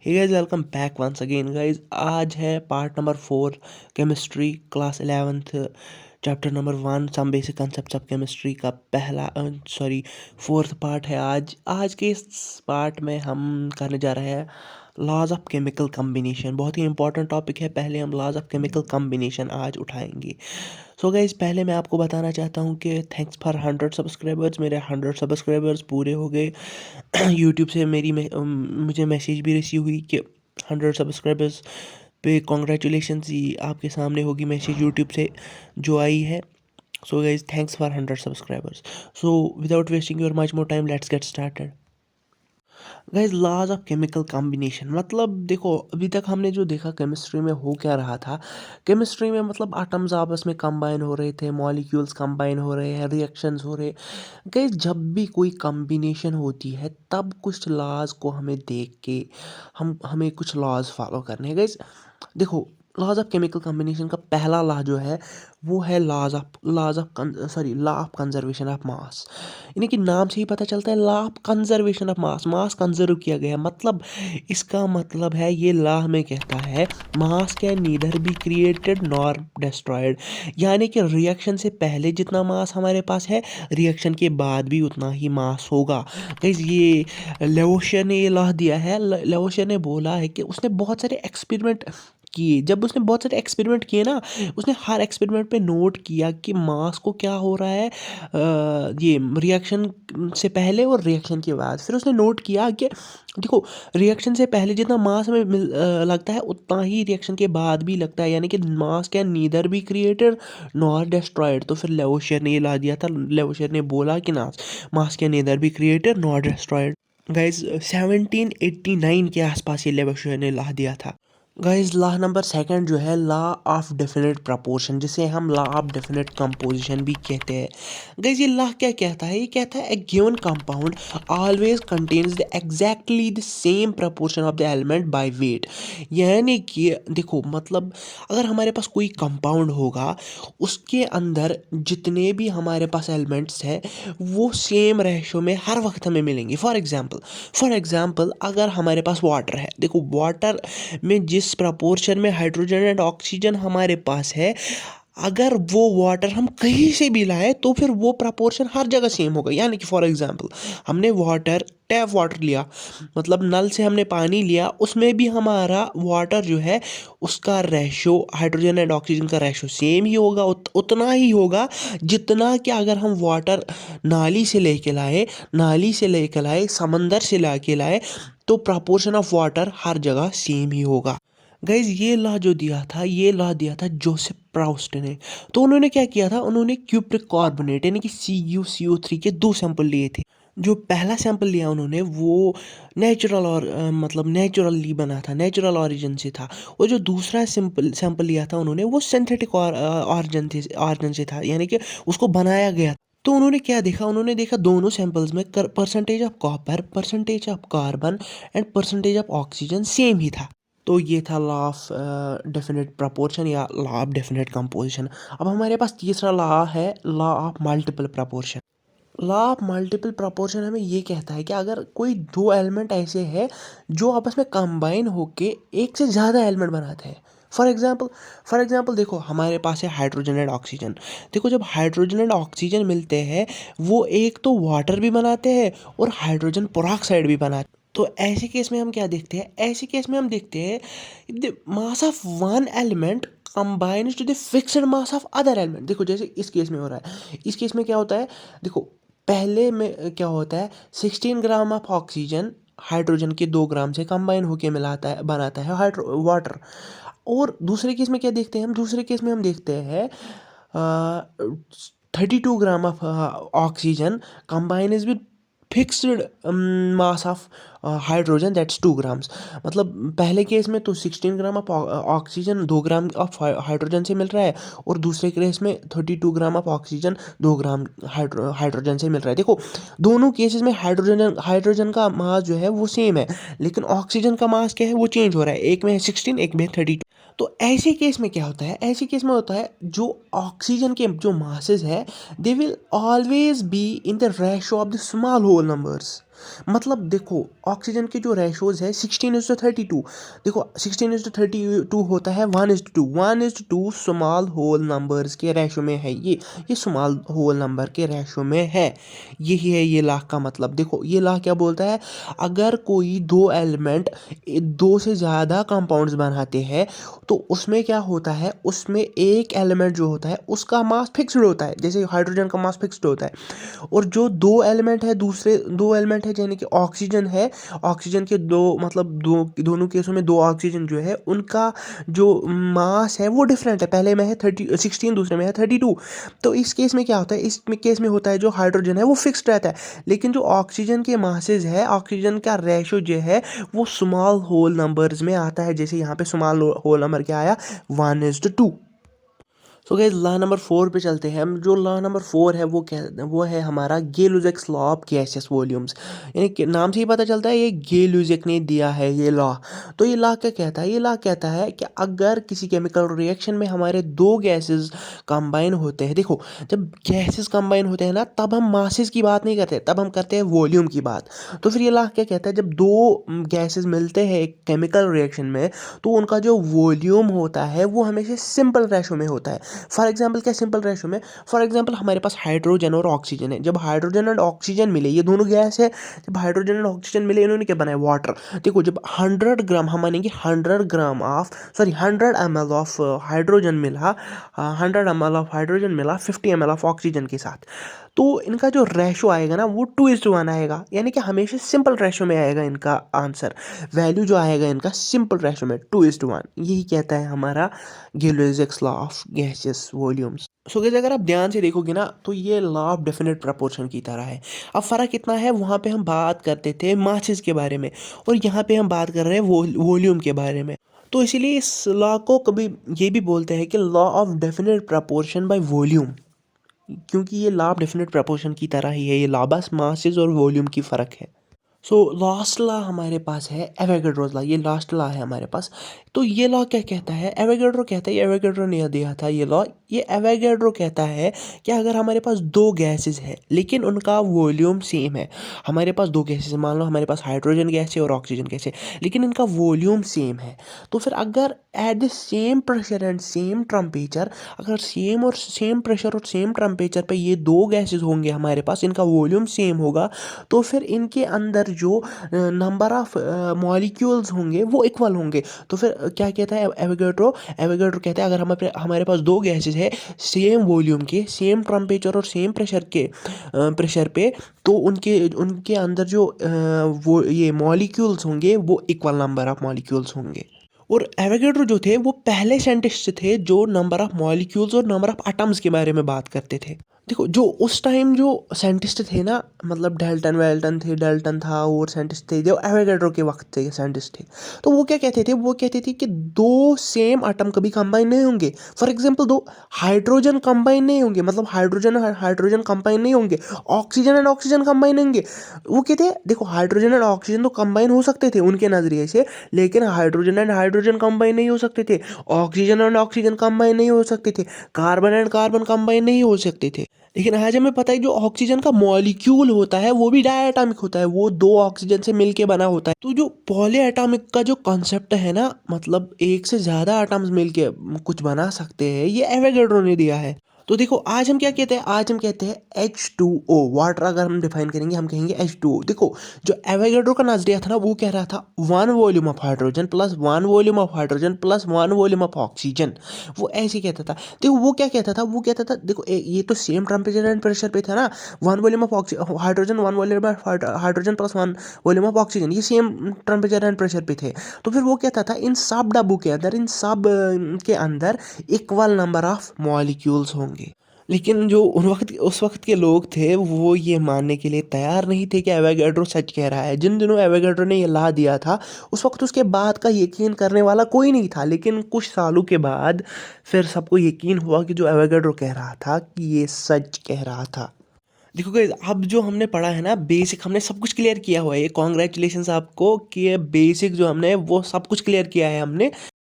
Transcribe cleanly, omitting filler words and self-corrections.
हे guys, welcome back once again guys. आज है part number 4 chemistry class 11th chapter number 1 some basic concepts of chemistry का पहला fourth part है। आज के इस पार्ट में हम करने जा रहे हैं लॉज ऑफ केमिकल कम्बिनेशन। बहुत ही इंपॉर्टेंट टॉपिक है। पहले हम लॉज ऑफ केमिकल कम्बिनेशन आज उठाएंगे। सो गाइस, पहले मैं आपको बताना चाहता हूँ कि थैंक्स फॉर 100 सब्सक्राइबर्स। मेरे 100 सब्सक्राइबर्स पूरे हो गए। यूट्यूब से मुझे मैसेज भी रिसीव हुई कि 100 सब्सक्राइबर्स पे कॉन्ग्रेचुलेशन ही आपके सामने होगी मैसेज यूट्यूब से जो आई है। So guys, thanks for 100 subscribers. So without wasting your much more time, let's get started. Guys, laws of chemical combination मतलब देखो, अभी तक हमने जो देखा केमिस्ट्री में हो क्या रहा था। केमिस्ट्री में मतलब आटम्स आपस में कंबाइन हो रहे थे, मॉलिक्यूल्स कंबाइन हो रहे हैं, रिएक्शंस हो रहे। गाइज, जब भी कोई कॉम्बिनेशन होती है तब कुछ लॉज को हमें देख के हमें कुछ लॉज फॉलो करने हैं। गाइज देखो, लॉज ऑफ केमिकल कॉम्बिनेशन का पहला लॉ जो है वो है law of conservation of mass. यानी कि नाम से ही पता चलता है, law of conservation of mass. Mass conserve किया गया मतलब इसका मतलब है, ये लॉ हमें कहता है मास can neither be created nor destroyed. यानी कि रिएक्शन से पहले जितना मास हमारे पास है, रिएक्शन के बाद भी उतना ही मास होगा। गाइस, ये लेवोशियर ने ये लॉ दिया है। लेवोशियर ने बोला है कि उसने बहुत सारे एक्सपेरिमेंट किए। जब उसने बहुत सारे एक्सपेरिमेंट किए ना, उसने हर एक्सपेरिमेंट पे नोट किया कि मास को क्या हो रहा है, ये रिएक्शन से पहले और रिएक्शन के बाद। फिर उसने नोट किया कि देखो, रिएक्शन से पहले जितना मास हमें लगता है उतना ही रिएक्शन के बाद भी लगता है। यानी कि मास can neither be created nor destroyed. तो फिर लेवोशियर ने ये ला दिया था। लेवोशियर ने बोला कि ना, मास can neither be created nor destroyed. Guys, 1789 के आसपास ये लेवोशियर ने ला दिया था। गाइस, लॉ नंबर सेकंड जो है लॉ ऑफ डेफिनेट प्रपोर्शन, जिसे हम लॉ ऑफ डेफिनेट कंपोजिशन भी कहते हैं। गाइस, ये लॉ क्या कहता है? ये कहता है a given compound always contains the exactly the same proportion of the element by weight. यानी कि देखो, मतलब अगर हमारे पास कोई कंपाउंड होगा, उसके अंदर जितने भी हमारे पास एलिमेंट्स हैं वो सेम रेशो में हर वक्त हमें मिलेंगे। फॉर एग्जांपल अगर हमारे पास वाटर है, देखो वाटर में जिस प्रपोर्शन में हाइड्रोजन एंड ऑक्सीजन हमारे पास है, अगर वो वाटर हम कहीं से भी लाए तो फिर वो प्रपोर्शन हर जगह सेम होगा। यानी कि फॉर एग्जांपल हमने टैप वाटर लिया, मतलब नल से हमने पानी लिया, उसमें भी हमारा वाटर जो है उसका रेशो, हाइड्रोजन एंड ऑक्सीजन का रेशो सेम ही होगा, उतना ही होगा जितना कि अगर हम वाटर नाली से लेके लाए, समंदर से ला के लाए, तो प्रपोर्शन ऑफ वाटर हर जगह सेम ही होगा। गाइज, ये लॉ दिया था जोसेफ प्राउस्ट ने। तो उन्होंने क्या किया था, उन्होंने क्यूप्रिक कार्बोनेट यानी कि CuCO3 के 2 सैंपल लिए थे। जो पहला सैंपल लिया उन्होंने वो मतलब नेचुरली बना था, नेचुरल ऑरिजिन से था। और जो दूसरा सैंपल लिया था उन्होंने, वो सिंथेटिक ऑरिजिन से था, यानी कि उसको बनाया गया। तो उन्होंने क्या देखा, उन्होंने देखा दोनों सैंपल्स में percentage of copper, percentage of carbon and percentage of oxygen same ही था। तो ये था लॉ ऑफ डेफिनेट प्रपोर्शन या लॉ ऑफ डेफिनेट कंपोजिशन। अब हमारे पास तीसरा लॉ है law of multiple proportion. Law of multiple proportion हमें ये कहता है कि अगर कोई दो एलिमेंट ऐसे हैं जो आपस में कंबाइन होके एक से ज़्यादा एलिमेंट बनाते हैं। फॉर एग्जांपल देखो, हमारे पास है हाइड्रोजन एंड ऑक्सीजन। देखो, जब हाइड्रोजन एंड ऑक्सीजन मिलते हैं, वो एक तो वाटर भी बनाते हैं और हाइड्रोजन पेरोक्साइड भी बनाते हैं। तो ऐसे केस में हम क्या देखते हैं, ऐसे केस में हम देखते हैं the mass of one element combined to the fixed mass of other element. देखो, जैसे इस केस में हो रहा है, इस केस में क्या होता है, देखो पहले में क्या होता है, 16 ग्राम ऑफ ऑक्सीजन हाइड्रोजन के 2 ग्राम से कंबाइन होके मिलाता है, बनाता है वाटर। और दूसरे केस में क्या देखते हैं हम, दूसरे केस में हम देखते हैं 32 gram of oxygen combines with fixed mass of hydrogen, that's 2 grams. मतलब पहले केस में तो 16 gram of oxygen 2 gram of hydrogen से मिल रहा है, और दूसरे केस में 32 gram of oxygen 2 gram hydrogen से मिल रहा है। देखो, दोनों केसेस में हाइड्रोजन का मास जो है वो सेम है, लेकिन ऑक्सीजन का मास क्या है, वो चेंज हो रहा है। एक में है 16, एक में है 32। तो ऐसे केस में क्या होता है, ऐसे केस में होता है जो ऑक्सीजन के जो मासेस है, they will always be in the ratio of the small whole numbers. मतलब देखो ऑक्सीजन के जो रेशोज है 16:32। देखो 16:32 होता है 1:2। 1:2 स्मॉल होल नंबर्स के रेशो में है ये स्मॉल होल नंबर के रेशो में है। यही है ये लॉ का मतलब। देखो ये लॉ क्या बोलता है, अगर कोई दो एलिमेंट दो से ज़्यादा कंपाउंड्स बनाते हैं तो उसमें क्या होता है, उसमें एक एलिमेंट जो होता है उसका मास फिक्स्ड होता है, जैसे हाइड्रोजन का मास फिक्स्ड होता है। और जो दो एलिमेंट है, दूसरे दो एलिमेंट है यानी कि ऑक्सीजन है, ऑक्सीजन के दो मतलब दोनों केसों में दो ऑक्सीजन जो है उनका जो मास है वो डिफरेंट है। पहले में है 16, दूसरे में है 32। तो इस केस में क्या होता है, इस केस में होता है जो हाइड्रोजन है वो फिक्स्ड रहता है, लेकिन जो ऑक्सीजन के मासेज है, ऑक्सीजन का रेशो जो है वो स्मॉल होल नंबर्स में आता है। जैसे यहाँ पे स्मॉल होल नंबर क्या आया, 1:2। सो गाइस लॉ नंबर 4 पे चलते हैं हम। जो लॉ नंबर 4 है वो है हमारा Gay Lussac's law of gaseous volumes. यानी कि नाम से ही पता चलता है ये गे-लुज़ैक ने दिया है ये लॉ। तो ये लॉ क्या कहता है, ये लॉ कहता है कि अगर किसी केमिकल रिएक्शन में हमारे दो गैसेस कंबाइन होते हैं, देखो जब गैसेस कंबाइन होते हैं ना तब हम मासेस की बात नहीं करते, तब हम करते हैं वॉल्यूम की बात। तो फिर ये लॉ क्या कहता है, जब दो गैसेस मिलते हैं एक केमिकल रिएक्शन में तो उनका जो वॉल्यूम होता है वो हमेशा सिंपल रेशो में होता है। फॉर एग्जाम्पल क्या सिंपल रेशो में, फॉर एग्जाम्पल हमारे पास हाइड्रोजन और ऑक्सीजन है। जब हाइड्रोजन एंड ऑक्सीजन मिले, ये दोनों गैस है, जब हाइड्रोजन एंड ऑक्सीजन मिले इन्होंने क्या बनाया, वाटर। देखो जब 100 ग्राम हम मानेंगे 100 gram of 100 ml of hydrogen मिला, 100 ml ऑफ हाइड्रोजन मिला 50 ml ऑफ ऑक्सीजन के साथ, तो इनका जो रेशो आएगा ना वो 2:1 आएगा। यानी कि हमेशा सिंपल रेशो में आएगा इनका आंसर, वैल्यू जो आएगा इनका सिंपल रेशो में 2:1। यही कहता है हमारा Gay Lussac's law of gaseous volumes. So guys अगर आप ध्यान से देखोगे ना तो ये लॉ ऑफ डेफिनेट प्रपोर्शन की तरह है। अब फ़र्क इतना है, वहाँ पे हम बात करते थे मासेस के बारे में और यहाँ पे हम बात कर रहे हैं वॉल्यूम के बारे में। तो इसीलिए इस लॉ को कभी ये भी बोलते हैं कि law of definite proportion by volume, क्योंकि ये लॉ ऑफ डेफिनेट प्रपोर्शन की तरह ही है। ये लॉ बस मासेस और वॉल्यूम की फ़र्क है। सो लास्ट लॉ हमारे पास है एवोगैड्रोस लॉ। ये लास्ट लॉ है हमारे पास। तो ये लॉ क्या कहता है, एवोगैड्रो कहता है, एवोगैड्रो ने दिया था ये लॉ। ये एवोगैड्रो कहता है कि अगर हमारे पास दो गैसेस है लेकिन उनका वॉल्यूम सेम है, हमारे पास दो गैसेस, मान लो हमारे पास हाइड्रोजन गैस है और ऑक्सीजन गैस है, लेकिन इनका वॉल्यूम सेम है, तो फिर अगर at the same pressure and same temperature, अगर सेम और सेम प्रेशर और सेम टेम्परेचर पे ये दो गैसेस होंगे हमारे पास, इनका वॉल्यूम सेम होगा, तो फिर इनके अंदर जो नंबर ऑफ मॉलिक्यूल्स होंगे वो इक्वल होंगे। तो फिर क्या कहता है एवोगैड्रो, एवोगैड्रो कहता है अगर हमारे पास दो गैसेस है सेम वॉल्यूम के, सेम टेम्परेचर और सेम प्रेशर के प्रेशर पे, तो उनके उनके अंदर जो वो ये मॉलिक्यूल्स होंगे वो इक्वल नंबर ऑफ मॉलिक्यूल्स होंगे। और एवोगैड्रो जो थे वो पहले साइंटिस्ट थे जो नंबर ऑफ मॉलिक्यूल्स और नंबर ऑफ एटम्स के बारे में बात करते थे। देखो जो उस टाइम जो साइंटिस्ट थे ना, मतलब डेल्टन वेल्टन थे, डेल्टन था और साइंटिस्ट थे जो एवोगैड्रो के वक्त थे साइंटिस्ट थे, तो वो क्या कहते थे, वो कहते थे कि दो सेम एटम कभी कंबाइन नहीं होंगे। फॉर एग्जांपल दो हाइड्रोजन कंबाइन नहीं होंगे, मतलब हाइड्रोजन हाइड्रोजन कंबाइन नहीं होंगे, ऑक्सीजन एंड ऑक्सीजन कंबाइन नहीं होंगे। वो कहते हैं देखो हाइड्रोजन एंड ऑक्सीजन तो कंबाइन हो सकते थे उनके नज़रिए से, लेकिन हाइड्रोजन एंड हाइड्रोजन कंबाइन नहीं हो सकते थे, ऑक्सीजन एंड ऑक्सीजन कंबाइन नहीं हो सकते थे, कार्बन एंड कार्बन कंबाइन नहीं हो सकते थे। लेकिन आज हमें पता है जो ऑक्सीजन का मॉलिक्यूल होता है वो भी डायटोमिक होता है, वो दो ऑक्सीजन से मिलके बना होता है। तो जो पॉली एटॉमिक का जो कॉन्सेप्ट है ना, मतलब एक से ज़्यादा एटम्स मिलके कुछ बना सकते हैं, ये एवोगैड्रो ने दिया है। तो देखो आज हम क्या कहते हैं, आज हम कहते हैं H2O, वाटर अगर हम डिफाइन करेंगे हम कहेंगे H2O। देखो जो एवोगैड्रो का नजरिया था ना वो कह रहा था one volume of hydrogen plus one volume of hydrogen plus one volume of oxygen, वो ऐसे कहता था। देखो वो क्या कहता था, वो कहता था देखो ये तो सेम टेम्परेचर एंड प्रेशर पे था ना, one volume of hydrogen, one volume of hydrogen plus one volume of oxygen, ये सेम टेम्परेचर एंड प्रेशर पे थे। तो फिर वो कहता था इन सब डब्बों के अंदर, इन सब के अंदर इक्वल नंबर ऑफ मॉलिक्यूल्स होंगे। लेकिन जो उस वक्त के लोग थे वो ये मानने के लिए तैयार नहीं थे कि एवोगैड्रो सच कह रहा है। जिन दिनों एवोगैड्रो ने ये ला दिया था उस वक्त उसके बाद का यकीन करने वाला कोई नहीं था, लेकिन कुछ सालों के बाद फिर सबको यकीन हुआ कि जो एवोगैड्रो कह रहा था कि ये सच कह रहा था। देखो गाइस अब जो हमने पढ़ा है ना बेसिक, हमने सब कुछ क्लियर किया हुआ है। ये कॉन्ग्रेचुलेशंस आपको कि ये बेसिक जो हमने वो सब कुछ क्लियर किया है हमने।